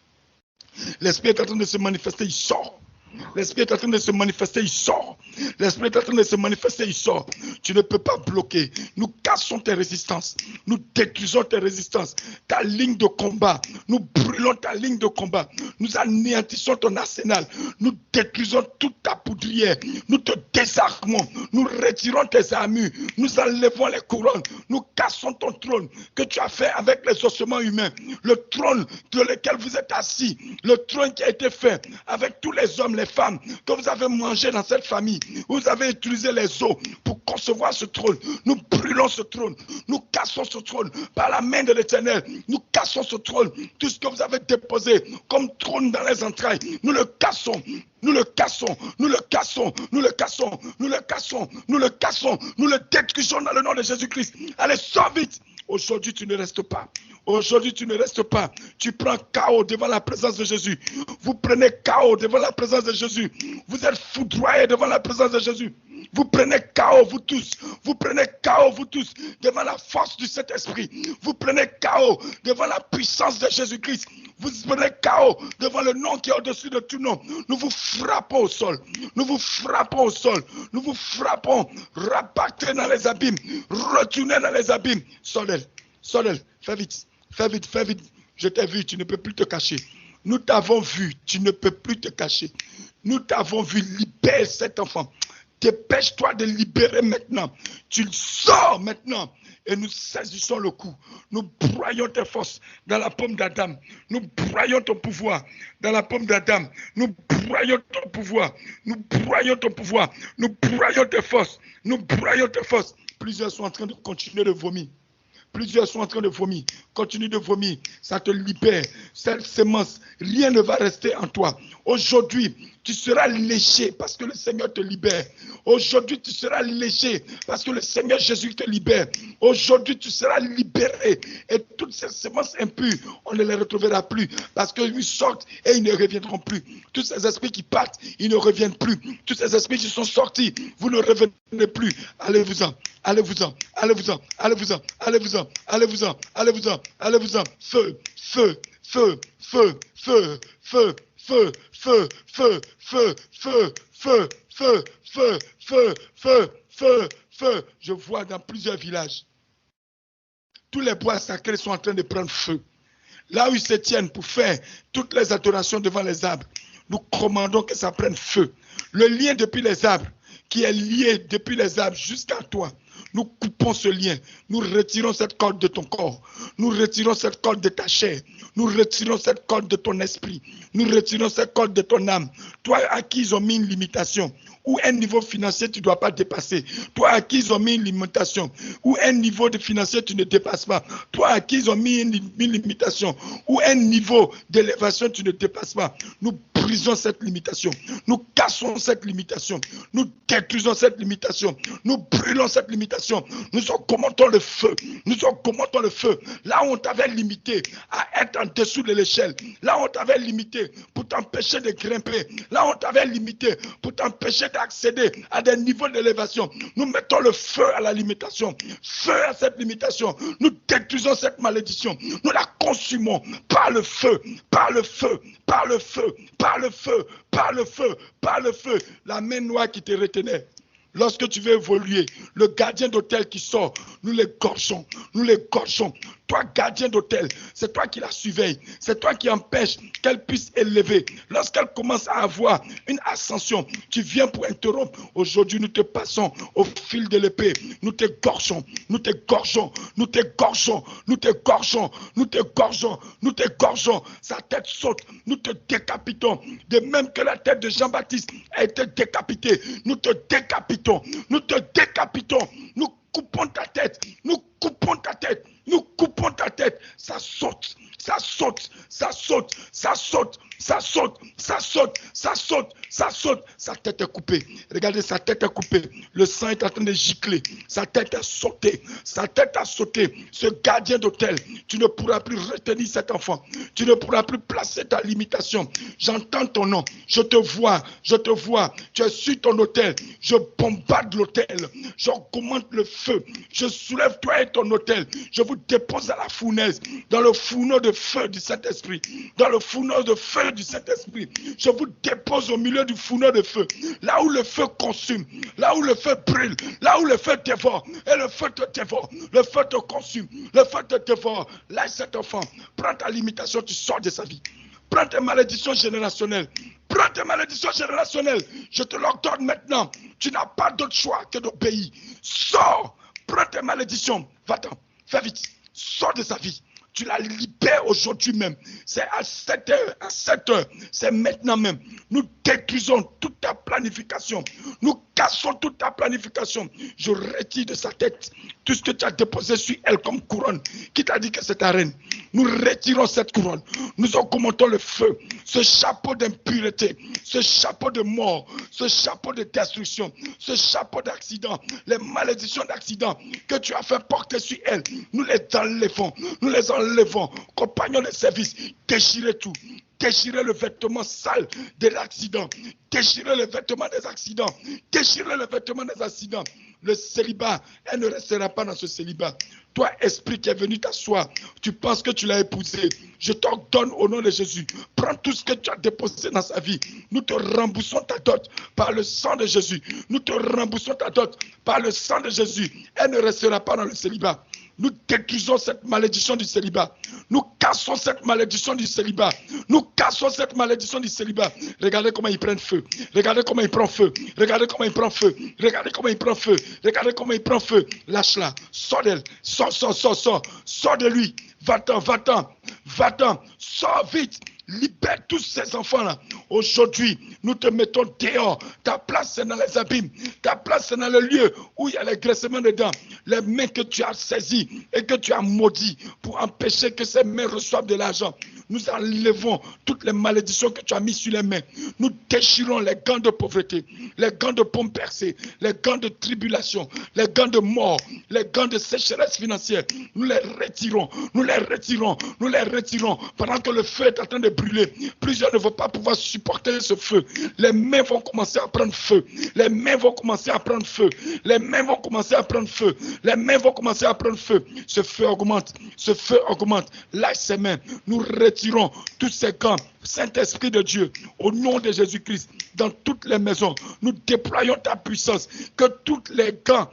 L'esprit est en train de se manifester. Il sort. L'esprit est en train de se manifester, il sort. L'esprit est en train de se manifester, il sort. Tu ne peux pas bloquer. Nous cassons tes résistances. Nous détruisons tes résistances. Ta ligne de combat. Nous brûlons ta ligne de combat. Nous anéantissons ton arsenal. Nous détruisons toute ta poudrière. Nous te désarmons. Nous retirons tes armures. Nous enlevons les couronnes. Nous cassons ton trône que tu as fait avec les ossements humains. Le trône sur lequel vous êtes assis. Le trône qui a été fait avec tous les hommes, les femmes que vous avez mangé dans cette famille. Vous avez utilisé les eaux pour concevoir ce trône. Nous brûlons ce trône. Nous cassons ce trône par la main de l'Éternel. Nous cassons ce trône. Tout ce que vous avez déposé comme trône dans les entrailles, nous le cassons. Nous le cassons, nous le cassons, nous le cassons, nous le cassons, nous le cassons, nous le détruisons dans le nom de Jésus-Christ. Allez, sors vite. Aujourd'hui, tu ne restes pas. Aujourd'hui, tu ne restes pas. Tu prends chaos devant la présence de Jésus. Vous prenez chaos devant la présence de Jésus. Vous êtes foudroyés devant la présence de Jésus. Vous prenez chaos, vous tous. Vous prenez chaos, vous tous, devant la force du Saint-Esprit. Vous prenez chaos devant la puissance de Jésus-Christ. Vous prenez chaos devant le nom qui est au-dessus de tout nom. Nous vous frappons au sol. Nous vous frappons au sol. Nous vous frappons. Rabattez dans les abîmes. Retournez dans les abîmes. Sors-le. Sors-le. Fais vite. Fais vite. Fais vite. Je t'ai vu. Tu ne peux plus te cacher. Nous t'avons vu. Tu ne peux plus te cacher. Nous t'avons vu. Libère cet enfant. Dépêche-toi de libérer maintenant. Tu sors maintenant. Et nous saisissons le coup. Nous broyons tes forces dans la paume d'Adam. Nous broyons ton pouvoir dans la paume d'Adam. Nous broyons ton pouvoir. Nous broyons ton pouvoir. Nous broyons tes forces. Nous broyons tes forces. Plusieurs sont en train de continuer de vomir. Plusieurs sont en train de vomir. Continue de vomir. Ça te libère. Cette sémence, rien ne va rester en toi. Aujourd'hui, tu seras léger parce que le Seigneur te libère. Aujourd'hui, tu seras léger parce que le Seigneur Jésus te libère. Aujourd'hui, tu seras libéré. Et toutes ces sémences impures, on ne les retrouvera plus parce qu'ils sortent et ils ne reviendront plus. Tous ces esprits qui partent, ils ne reviennent plus. Tous ces esprits qui sont sortis, vous ne revenez plus. Allez-vous-en. Allez-vous-en, allez-vous-en, allez-vous-en, allez-vous-en, allez-vous-en, allez-vous-en, allez-vous-en. Feu, feu, feu, feu, feu, feu, feu, feu, feu, feu, feu, feu, feu, feu, feu, feu, feu, feu. Je vois dans plusieurs villages, tous les bois sacrés sont en train de prendre feu. Là où ils se tiennent pour faire toutes les adorations devant les arbres, nous commandons que ça prenne feu. Le lien depuis les arbres, qui est lié depuis les arbres jusqu'à toi, nous coupons ce lien. Nous retirons cette corde de ton corps. Nous retirons cette corde de ta chair. Nous retirons cette corde de ton esprit. Nous retirons cette corde de ton âme. Toi à qui ils ont mis une limitation, ou un niveau financier tu ne dois pas dépasser. Toi à qui ils ont mis une limitation, ou un niveau de financier tu ne dépasses pas. Toi à qui ils ont mis une limitation, ou un niveau d'élévation tu ne dépasses pas. Nous brisons cette limitation. Nous cassons cette limitation. Nous détruisons cette limitation. Nous brûlons cette limitation. Nous augmentons le feu. Nous augmentons le feu. Là où on t'avait limité à être en dessous de l'échelle. Là où on t'avait limité pour t'empêcher de grimper. Là où on t'avait limité pour t'empêcher d'accéder à des niveaux d'élévation. Nous mettons le feu à la limitation. Feu à cette limitation. Nous détruisons cette malédiction. Nous la consumons par le feu. Par le feu. Par le feu. Par le feu. Par le feu. Par le feu. La main noire qui te retenait. Lorsque tu veux évoluer, le gardien d'hôtel qui sort, nous les gorgeons, nous les gorgeons. Toi, gardien d'hôtel, c'est toi qui la surveille, c'est toi qui empêches qu'elle puisse élever. Lorsqu'elle commence à avoir une ascension, tu viens pour interrompre. Aujourd'hui, nous te passons au fil de l'épée. Nous te gorgeons, nous te gorgeons, nous te gorgeons, nous te gorgeons, nous te gorgeons, nous te gorgeons. Sa tête saute, nous te décapitons. De même que la tête de Jean-Baptiste a été décapitée, nous te décapitons, nous te décapitons. Nous coupons ta tête, nous coupons ta tête. Nous coupons ta tête, ça saute, ça saute, ça saute, ça saute, ça saute, ça saute, ça saute, ça saute. Sa tête est coupée. Regardez, sa tête est coupée. Le sang est en train de gicler. Sa tête a sauté. Sa tête a sauté. Ce gardien d'hôtel, tu ne pourras plus retenir cet enfant. Tu ne pourras plus placer ta limitation. J'entends ton nom. Je te vois. Je te vois. Tu es sur ton hôtel. Je bombarde l'hôtel. J'augmente le feu. Je soulève toi et ton hôtel. Je vous dépose à la fournaise. Dans le fourneau de feu du Saint-Esprit. Dans le fourneau de feu du Saint-Esprit. Je vous dépose au milieu du fourneau de feu. Là où le feu consume. Là où le feu brûle. Là où le feu dévore. Et le feu te dévore. Le feu te consume. Le feu te dévore. Lâche cet enfant. Prends ta limitation. Tu sors de sa vie. Prends tes malédictions générationnelles. Prends tes malédictions générationnelles. Je te l'ordonne maintenant. Tu n'as pas d'autre choix que d'obéir. Sors. Prends tes malédictions. Va-t'en. Fais vite. Sors de sa vie. Tu la libères aujourd'hui même. C'est à 7 heures, c'est maintenant même. Nous détruisons toute ta planification. Nous cassons toute ta planification. Je retire de sa tête tout ce que tu as déposé sur elle comme couronne. Qui t'a dit que c'est ta reine? Nous retirons cette couronne. Nous augmentons le feu. Ce chapeau d'impureté, ce chapeau de mort, ce chapeau de destruction, ce chapeau d'accident, les malédictions d'accident que tu as fait porter sur elle, nous les enlevons. Nous les enlevons. Compagnons de service, déchirez tout. Déchirez le vêtement sale de l'accident. Déchirez le vêtement des accidents. Déchirez le vêtement des accidents. Le célibat, elle ne restera pas dans ce célibat. Toi, esprit qui est venu t'asseoir, tu penses que tu l'as épousé. Je t'ordonne au nom de Jésus. Prends tout ce que tu as déposé dans sa vie. Nous te remboursons ta dot par le sang de Jésus. Nous te remboursons ta dot par le sang de Jésus. Elle ne restera pas dans le célibat. Nous détruisons cette malédiction du célibat. Nous cassons cette malédiction du célibat. Nous cassons cette malédiction du célibat. Regardez comment il prend feu. Regardez comment il prend feu. Regardez comment il prend feu. Regardez comment il prend feu. Regardez comment il prend feu. Lâche-la. Sors d'elle. Sors. Sors de lui. Va-t'en, va-t'en. Va-t'en. Sors vite. Libère tous ces enfants-là. Aujourd'hui, nous te mettons dehors. Ta place, c'est dans les abîmes. Ta place, c'est dans le lieu où il y a les graissements dedans. Les mains que tu as saisies et que tu as maudies pour empêcher que ces mains reçoivent de l'argent. Nous enlevons toutes les malédictions que tu as mises sur les mains. Nous déchirons les gants de pauvreté, les gants de pommes percées, les gants de tribulation, les gants de mort, les gants de sécheresse financière. Nous les retirons, nous les retirons, nous les retirons. Pendant que le feu est en train de brûler, plusieurs ne vont pas pouvoir supporter ce feu. Les mains vont commencer à prendre feu. Les mains vont commencer à prendre feu. Les mains vont commencer à prendre feu. Les mains vont commencer à prendre feu. Ce feu augmente. Ce feu augmente. Lâche ses mains. Nous retirons tous ces gants. Saint-Esprit de Dieu, au nom de Jésus-Christ, dans toutes les maisons, nous déployons ta puissance. Que tous les gants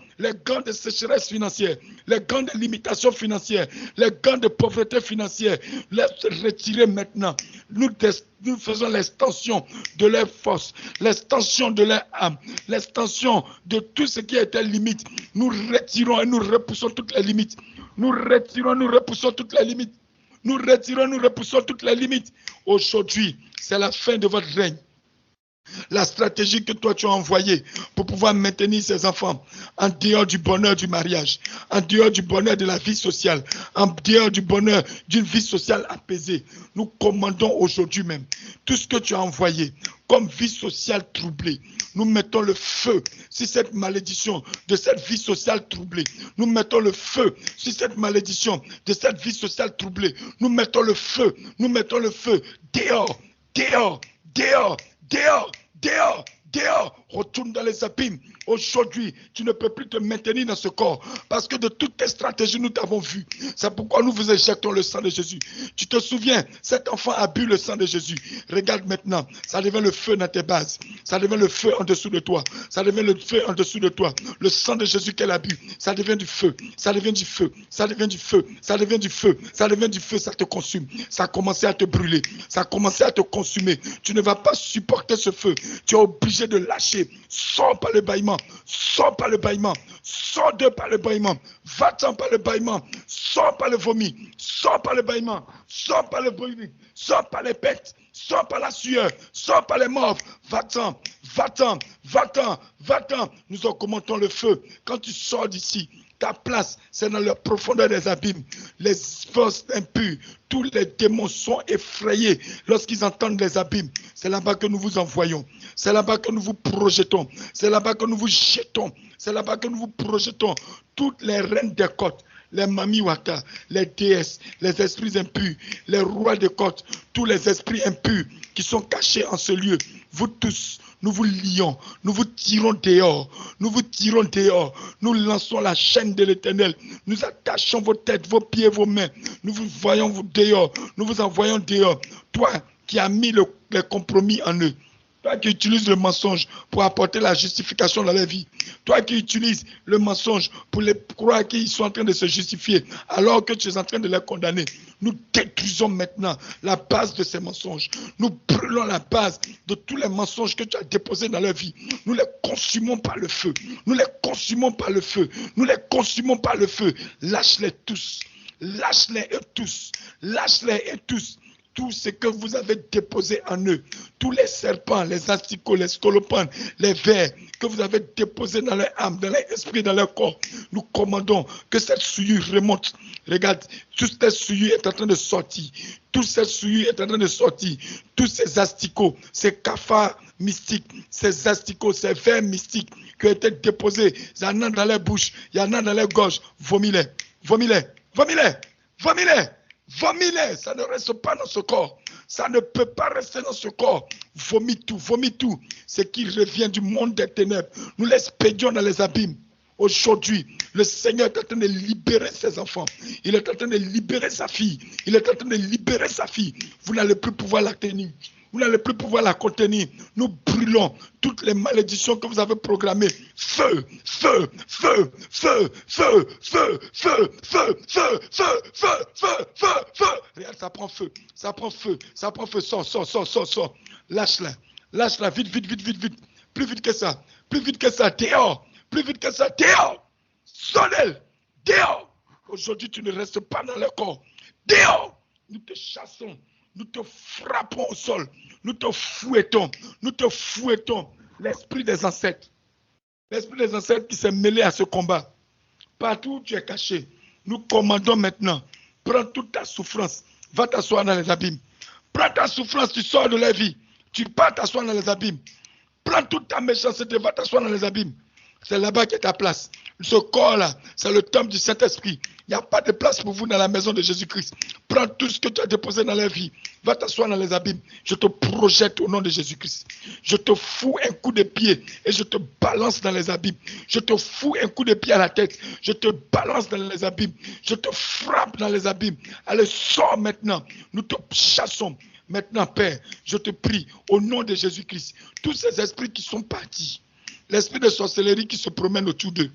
de sécheresse financière, les gants de limitation financière, les gants de pauvreté financière, les retirer maintenant. Nous faisons l'extension de leur force, l'extension de leur âme, l'extension de tout ce qui était limite. Nous retirons et nous repoussons toutes les limites. Nous retirons, nous repoussons toutes les limites. Nous retirons, nous repoussons toutes les limites. Aujourd'hui, c'est la fin de votre règne. La stratégie que toi tu as envoyée pour pouvoir maintenir ces enfants en dehors du bonheur du mariage, en dehors du bonheur de la vie sociale, en dehors du bonheur d'une vie sociale apaisée. Nous commandons aujourd'hui même tout ce que tu as envoyé comme vie sociale troublée. Nous mettons le feu sur cette malédiction de cette vie sociale troublée. Nous mettons le feu sur cette malédiction de cette vie sociale troublée. Nous mettons le feu dehors, dehors, dehors, dehors, dehors, dehors, retourne dans les abîmes. Aujourd'hui, tu ne peux plus te maintenir dans ce corps parce que de toutes tes stratégies, nous t'avons vu. C'est pourquoi nous vous éjectons le sang de Jésus. Tu te souviens, cet enfant a bu le sang de Jésus. Regarde maintenant, ça devient le feu dans tes bases. Ça devient le feu en dessous de toi. Ça devient le feu en dessous de toi. Le sang de Jésus qu'elle a bu, ça devient du feu. Ça devient du feu. Ça devient du feu. Ça devient du feu. Ça devient du feu. Ça te consume. Ça a commencé à te brûler. Ça a commencé à te consumer. Tu ne vas pas supporter ce feu. Tu es obligé de lâcher. Sors par le bâillement. Sors par le bâillement. Sors d'eux par le bâillement. Va-t'en par le bâillement. Sors par le vomi. Sors par le bâillement. Sors par le vomi. Sors par les pètes. Sors par la sueur. Sors par les morts. Va-t'en. Va-t'en. Va-t'en. Va-t'en. Nous augmentons le feu. Quand tu sors d'ici, ta place, c'est dans la profondeur des abîmes. Les forces impures, tous les démons sont effrayés lorsqu'ils entendent les abîmes. C'est là-bas que nous vous envoyons. C'est là-bas que nous vous projetons. C'est là-bas que nous vous jetons. C'est là-bas que nous vous projetons. Toutes les reines des côtes, les mamiwaka, les déesses, les esprits impurs, les rois des côtes, tous les esprits impurs qui sont cachés en ce lieu. Vous tous, nous vous lions, nous vous tirons dehors, nous vous tirons dehors, nous lançons la chaîne de l'Éternel, nous attachons vos têtes, vos pieds, vos mains, nous vous voyons dehors, nous vous envoyons dehors. Toi qui as mis les compromis en eux, toi qui utilises le mensonge pour apporter la justification dans la vie. Toi qui utilises le mensonge pour les croire qu'ils sont en train de se justifier alors que tu es en train de les condamner. Nous détruisons maintenant la base de ces mensonges. Nous brûlons la base de tous les mensonges que tu as déposés dans leur vie. Nous les consumons par le feu. Nous les consumons par le feu. Nous les consumons par le feu. Lâche-les tous. Lâche-les et tous. Lâche-les et tous. tout ce que vous avez déposé en eux, tous les serpents, les asticots, les scolopendres, les vers que vous avez déposés dans leur âme, dans leur esprit, dans leur corps, nous commandons que cette souillure remonte. Regarde, toute cette souillure est en train de sortir. Toute cette souillure est en train de sortir. Tous ces asticots, ces cafards mystiques, ces asticots, ces vers mystiques qui ont été déposés, il y en a dans leur bouche, il y en a dans leur gorge, vomis-les, vomis-les, vomis-les, vomis-les. Vomis-les, ça ne reste pas dans ce corps. Ça ne peut pas rester dans ce corps. Vomis tout, ce qui revient du monde des ténèbres. Nous l'expédions dans les abîmes. Aujourd'hui, le Seigneur est en train de libérer ses enfants. Il est en train de libérer sa fille. Il est en train de libérer sa fille. Vous n'allez plus pouvoir la tenir. Vous n'allez plus pouvoir la contenir. Nous brûlons toutes les malédictions que vous avez programmées. Feu, feu, feu, feu, feu, feu, feu, feu, feu, feu, feu, feu, feu, feu. Regarde, ça prend feu, ça prend feu, ça prend feu. Sors, sors, sors, sors, sors. Lâche-la, lâche-la, vite, vite, vite, vite, vite. Plus vite que ça, dehors. Plus vite que ça, dehors. Sonne-elle, dehors. Aujourd'hui, tu ne restes pas dans le corps. Dehors. Nous te chassons. Nous te frappons au sol, nous te fouettons, l'esprit des ancêtres qui s'est mêlé à ce combat. Partout où tu es caché, nous commandons maintenant, prends toute ta souffrance, va t'asseoir dans les abîmes. Prends ta souffrance, tu sors de la vie, tu pars t'asseoir dans les abîmes. Prends toute ta méchanceté, va t'asseoir dans les abîmes. C'est là-bas qu'est ta place. Ce corps-là, c'est le temple du Saint-Esprit. Il n'y a pas de place pour vous dans la maison de Jésus-Christ. Prends tout ce que tu as déposé dans la vie. Va t'asseoir dans les abîmes. Je te projette au nom de Jésus-Christ. Je te fous un coup de pied et je te balance dans les abîmes. Je te fous un coup de pied à la tête. Je te balance dans les abîmes. Je te frappe dans les abîmes. Allez, sors maintenant. Nous te chassons. Maintenant, Père, je te prie au nom de Jésus-Christ. Tous ces esprits qui sont partis. L'esprit de sorcellerie qui se promène autour d'eux.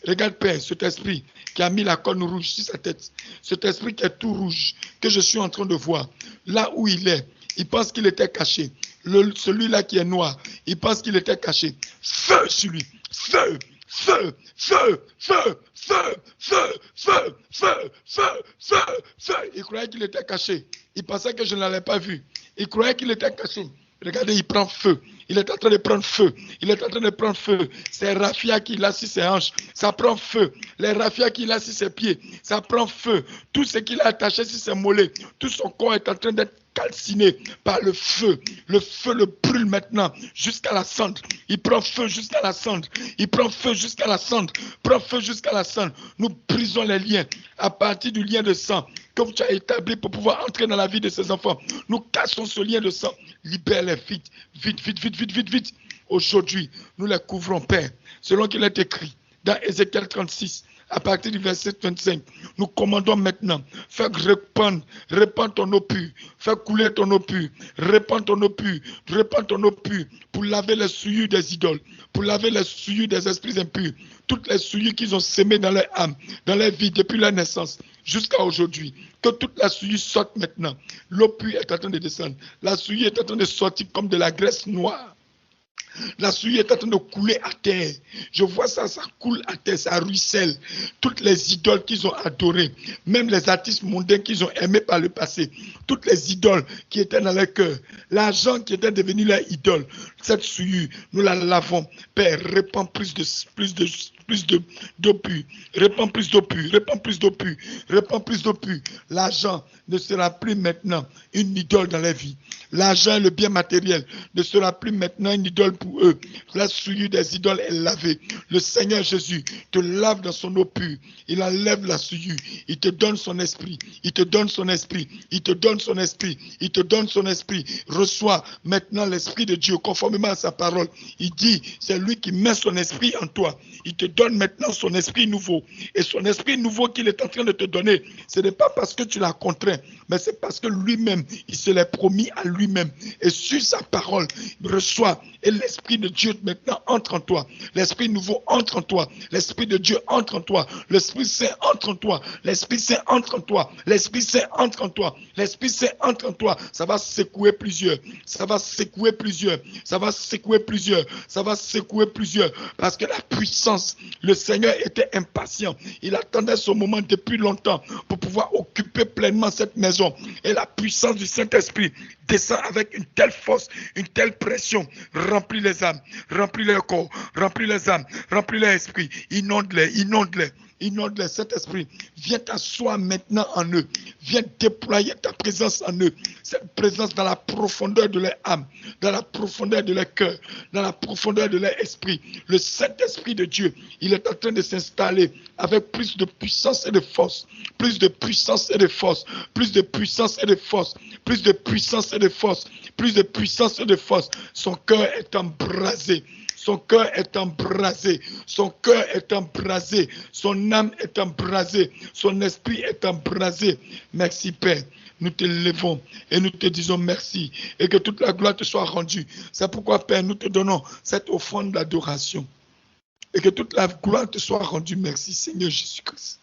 Regarde, Père, cet esprit qui a mis la corne rouge sur sa tête. Cet esprit qui est tout rouge, que je suis en train de voir. Là où il est, il pense qu'il était caché. Celui-là qui est noir, il pense qu'il était caché. Feu sur lui. Feu, feu, feu, feu, feu, feu, feu, feu, feu, feu, feu. Il croyait qu'il était caché. Il pensait que je ne l'avais pas vu. Il croyait qu'il était caché. Regardez, il prend feu. Il est en train de prendre feu. Il est en train de prendre feu. Ces raffias qu'il a sur ses hanches, ça prend feu. Les raffias qu'il a sur ses pieds, ça prend feu. Tout ce qu'il a attaché sur ses mollets, tout son corps est en train d'être calciné par le feu. Le feu le brûle maintenant jusqu'à la cendre. Il prend feu jusqu'à la cendre. Il prend feu jusqu'à la cendre. Prend feu jusqu'à la cendre. Nous brisons les liens à partir du lien de sang que tu as établi pour pouvoir entrer dans la vie de ces enfants. Nous cassons ce lien de sang. Libère-les vite, vite, vite, vite, vite, vite, vite. Aujourd'hui, nous les couvrons, Père, selon qu'il est écrit dans Ézéchiel 36. À partir du verset 25, nous commandons maintenant, fais répandre ton eau pure, fais couler ton eau pure, répand ton eau pure, pour laver les souillures des idoles, pour laver les souillures des esprits impurs, toutes les souillures qu'ils ont sémées dans leur âme, dans leur vie depuis leur naissance, jusqu'à aujourd'hui. Que toute la souillure sorte maintenant. L'eau pure est en train de descendre. La souillure est en train de sortir comme de la graisse noire. La souillure est en train de couler à terre. Je vois ça, ça coule à terre, ça ruisselle. Toutes les idoles qu'ils ont adorées, même les artistes mondains qu'ils ont aimés par le passé, toutes les idoles qui étaient dans leur cœur, l'argent qui était devenu leur idole, cette souillure, nous la lavons. Père, répands plus d'eau pure, répands plus d'eau pure, répands plus d'eau pure, répands plus d'eau pure. L'argent ne sera plus maintenant une idole dans leur vie. L'argent et le bien matériel ne sera plus maintenant une idole pour eux. La souillure des idoles est lavée. Le Seigneur Jésus te lave dans son eau pure. Il enlève la souillure. Il te donne son esprit. Il te donne son esprit. Il te donne son esprit. Il te donne son esprit. Reçois maintenant l'esprit de Dieu conformément à sa parole. Il dit, c'est lui qui met son esprit en toi. Il te donne maintenant son esprit nouveau. Et son esprit nouveau qu'il est en train de te donner, ce n'est pas parce que tu l'as contraint, mais c'est parce que lui-même, il se l'est promis à lui-même. Et sur sa parole, reçois et l'Esprit de Dieu maintenant entre en toi. L'Esprit nouveau entre en toi. L'Esprit de Dieu entre en toi. L'Esprit Saint entre en toi. L'Esprit Saint entre en toi. L'Esprit Saint entre en toi. L'Esprit Saint entre en toi. Ça va secouer plusieurs. Ça va secouer plusieurs. Ça va secouer plusieurs. Ça va secouer plusieurs. Parce que la puissance, le Seigneur était impatient. Il attendait ce moment depuis longtemps pour pouvoir occuper pleinement cette maison. Et la puissance du Saint-Esprit descend avec une telle force, une telle pression, remplit les âmes, remplit leur corps, remplit les âmes, remplit leur esprit, inonde-les, inonde-les. Inonde-les, cet esprit, viens t'asseoir maintenant en eux, viens déployer ta présence en eux, cette présence dans la profondeur de leur âme, dans la profondeur de leur cœur, dans la profondeur de leur esprit. Le Saint-Esprit de Dieu, il est en train de s'installer avec plus de puissance et de force, plus de puissance et de force, plus de puissance et de force, plus de puissance et de force, plus de puissance et de force. Son cœur est embrasé. Son cœur est embrasé, son cœur est embrasé, son âme est embrasée, son esprit est embrasé. Merci Père, nous te levons et nous te disons merci et que toute la gloire te soit rendue. C'est pourquoi Père, nous te donnons cette offrande d'adoration et que toute la gloire te soit rendue. Merci Seigneur Jésus-Christ.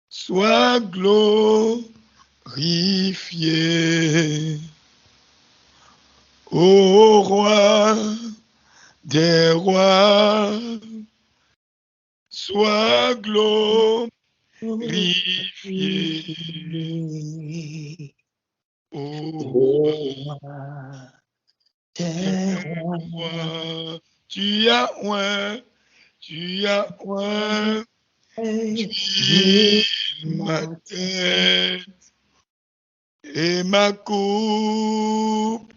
Sois glorifié, ô roi des rois, sois glorifié, ô roi des rois. Tu as oint ma tête et ma coupe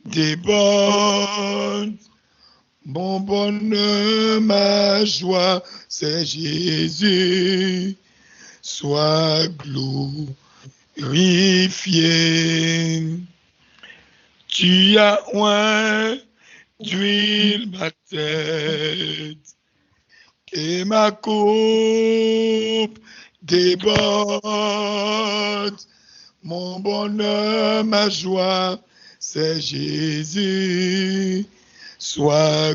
déborde. Mon bonheur, ma joie, c'est Jésus. Sois glorifié. Tu as oint d'huile ma tête et ma coupe déborde. Mon bonheur, ma joie, c'est Jésus. Sois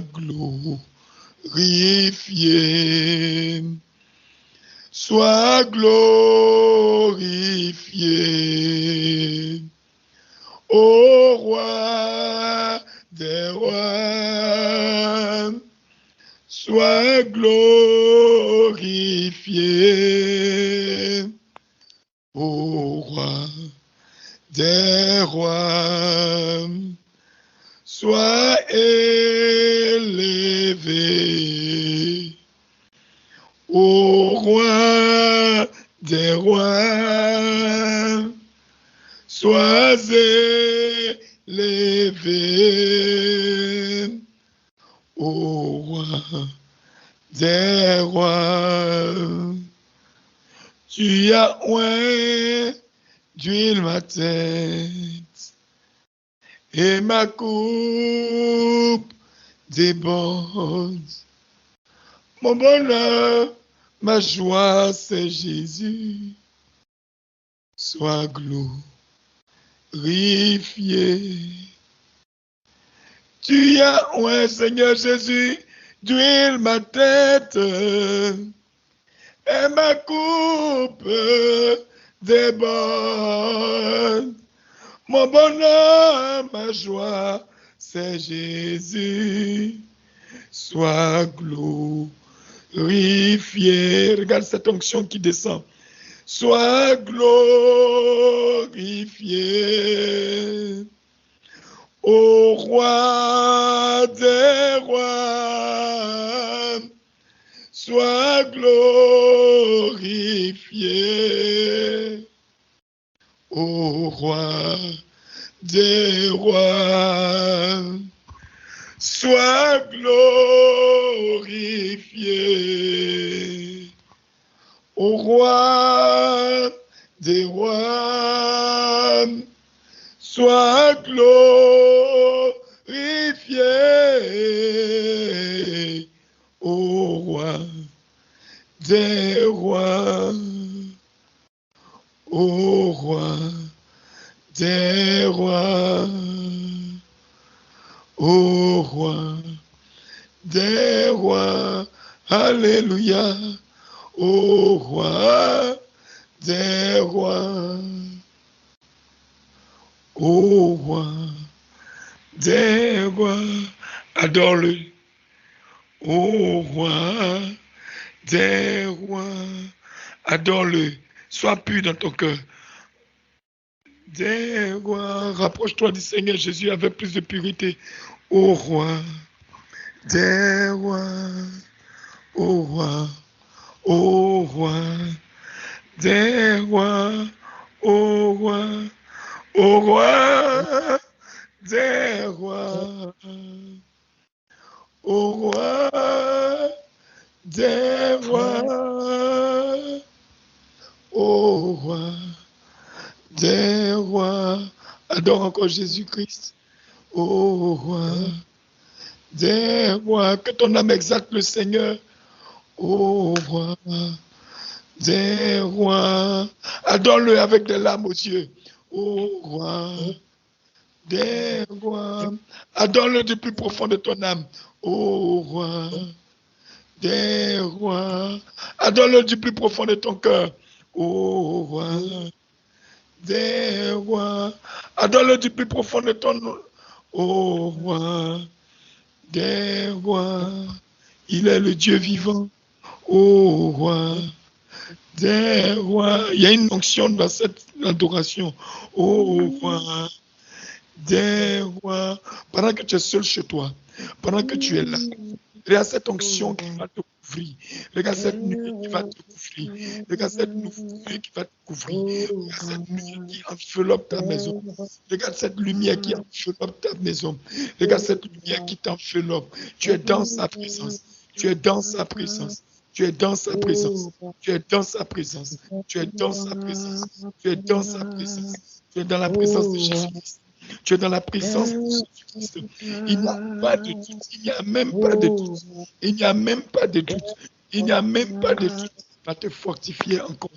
glorifié. Sois glorifié. Ô roi des rois, sois glorifié. Ô roi des rois, sois élevé. Ô roi des rois, sois élevé. Ô roi des rois, tu as oint d'huile ma tête et ma coupe déborde. Mon bonheur, ma joie, c'est Jésus. Sois glorifié. Tu as oint, Seigneur Jésus, d'huile ma tête et ma coupe déborde. Mon bonheur, ma joie, c'est Jésus. Sois glorifié. Regarde cette onction qui descend. Sois glorifié. Ô roi des rois, sois glorifié. Ô roi des rois, sois glorifié. Ô roi des rois, sois glorifié. Ô roi des rois, ô roi des rois, ô roi des rois, alléluia, ô roi des rois, ô roi des rois, adore-le, ô roi des rois, adore-le, sois pur dans ton cœur. Des rois, rapproche-toi du Seigneur Jésus avec plus de pureté, ô roi des rois, ô roi, ô roi des rois, ô roi, ô roi des rois, ô roi des rois, ô roi des rois, adore encore Jésus-Christ, ô roi des rois, que ton âme exalte le Seigneur, ô roi des rois, adore-le avec des larmes aux yeux, ô roi des rois, adore-le du plus profond de ton âme, ô roi des rois, adore-le du plus profond de ton cœur, ô roi des rois, adore-le du plus profond de ton, ô roi des rois, il est le Dieu vivant, ô roi des rois. Il y a une onction dans cette adoration, ô roi des rois. Pendant que tu es seul chez toi, pendant que tu es là, regarde cette onction qui va te couvrir. Regarde cette nuit qui va te couvrir. Regarde cette nuit qui va te couvrir. Regarde cette nuit qui enveloppe ta maison. Regarde cette lumière qui enveloppe ta maison. Regarde cette lumière qui t'enveloppe. Tu es dans sa présence. Tu es dans sa présence. Tu es dans sa présence. Tu es dans sa présence. Tu es dans sa présence. Tu es dans sa présence. Tu es dans la présence de Jésus-Christ. Tu es dans la présence de Jésus-Christ. Il n'y a pas de doute. Il n'y a même pas de doute. Il n'y a même pas de doute. Il n'y a même pas de doute. Il va te fortifier encore.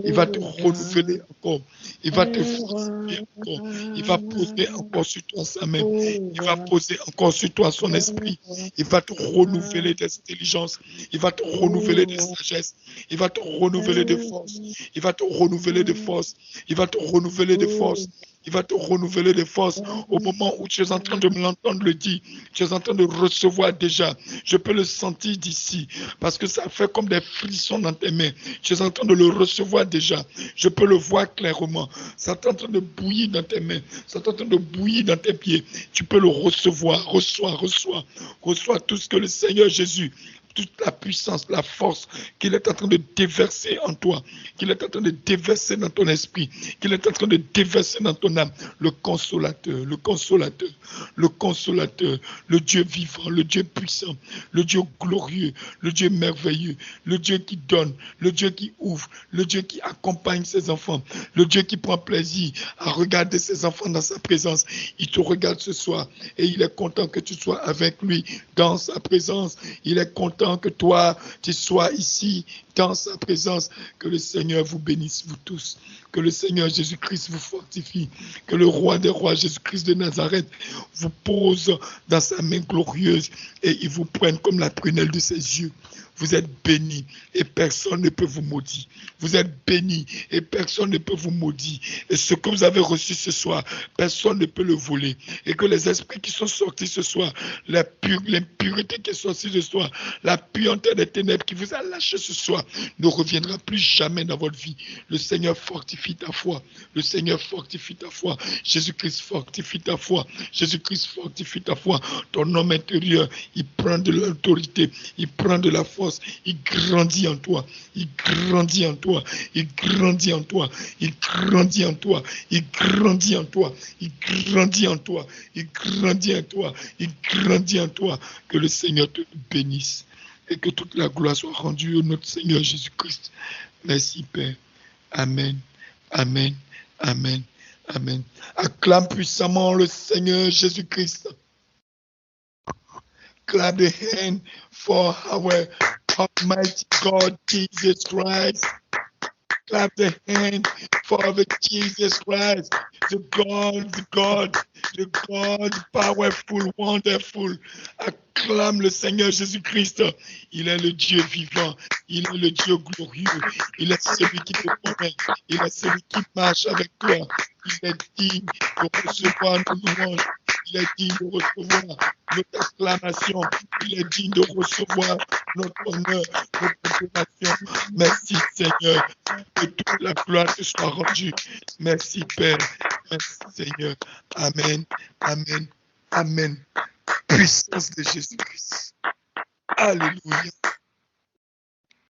Il va te renouveler encore. Il va te fortifier encore. Il va poser encore sur toi sa main. Il va poser encore sur toi son esprit. Il va te renouveler d'intelligence. Il va te renouveler de sagesse. Il va te renouveler de force. Il va te renouveler de force. Il va te renouveler de force. Il va te renouveler de force au moment où tu es en train de me l'entendre le dire. Tu es en train de recevoir déjà. Je peux le sentir d'ici parce que ça fait comme des frissons dans tes mains. Tu es en train de le recevoir déjà. Je peux le voir clairement. Ça est en train de bouillir dans tes mains. Ça est en train de bouillir dans tes pieds. Tu peux le recevoir. Reçois tout ce que le Seigneur Jésus, toute la puissance, la force qu'il est en train de déverser en toi, qu'il est en train de déverser dans ton esprit, qu'il est en train de déverser dans ton âme, le consolateur, le consolateur, le consolateur, le Dieu vivant, le Dieu puissant, le Dieu glorieux, le Dieu merveilleux, le Dieu qui donne, le Dieu qui ouvre, le Dieu qui accompagne ses enfants, le Dieu qui prend plaisir à regarder ses enfants dans sa présence. Il te regarde ce soir et il est content que tu sois avec lui dans sa présence. Il est content que toi, tu sois ici dans sa présence. Que le Seigneur vous bénisse, vous tous. Que le Seigneur Jésus-Christ vous fortifie. Que le roi des rois, Jésus-Christ de Nazareth, vous pose dans sa main glorieuse et il vous prenne comme la prunelle de ses yeux. Vous êtes bénis et personne ne peut vous maudire. Vous êtes bénis et personne ne peut vous maudire. Et ce que vous avez reçu ce soir, personne ne peut le voler. Et que les esprits qui sont sortis ce soir, l'impureté qui est sortie ce soir, la puanteur des ténèbres qui vous a lâché ce soir, ne reviendra plus jamais dans votre vie. Le Seigneur fortifie ta foi. Le Seigneur fortifie ta foi. Jésus-Christ fortifie ta foi. Jésus-Christ fortifie ta foi. Ton homme intérieur, il prend de l'autorité, il prend de la force. Il grandit en toi, il grandit en toi, il grandit en toi, il grandit en toi, il grandit en toi, il grandit en toi, il grandit en toi, il grandit en toi. Que le Seigneur te bénisse et que toute la gloire soit rendue au notre Seigneur Jésus-Christ. Merci Père. Amen, amen, amen, amen. Acclame puissamment le Seigneur Jésus-Christ. Clap the hand for our Almighty God Jesus Christ. Clap the hand for our Jesus Christ, the God powerful, wonderful. Acclame le Seigneur Jésus-Christ. Il est le Dieu vivant. Il est le Dieu glorieux. Il est celui qui te connaît. Il est celui qui marche avec toi. Il est digne de recevoir nos louanges. Il est digne de recevoir notre acclamation. Il est digne de recevoir notre honneur, notre adoration. Merci Seigneur. Que toute la gloire te soit rendue. Merci Père. Merci Seigneur. Amen. Amen. Amen. Puissance de Jésus-Christ. Alléluia.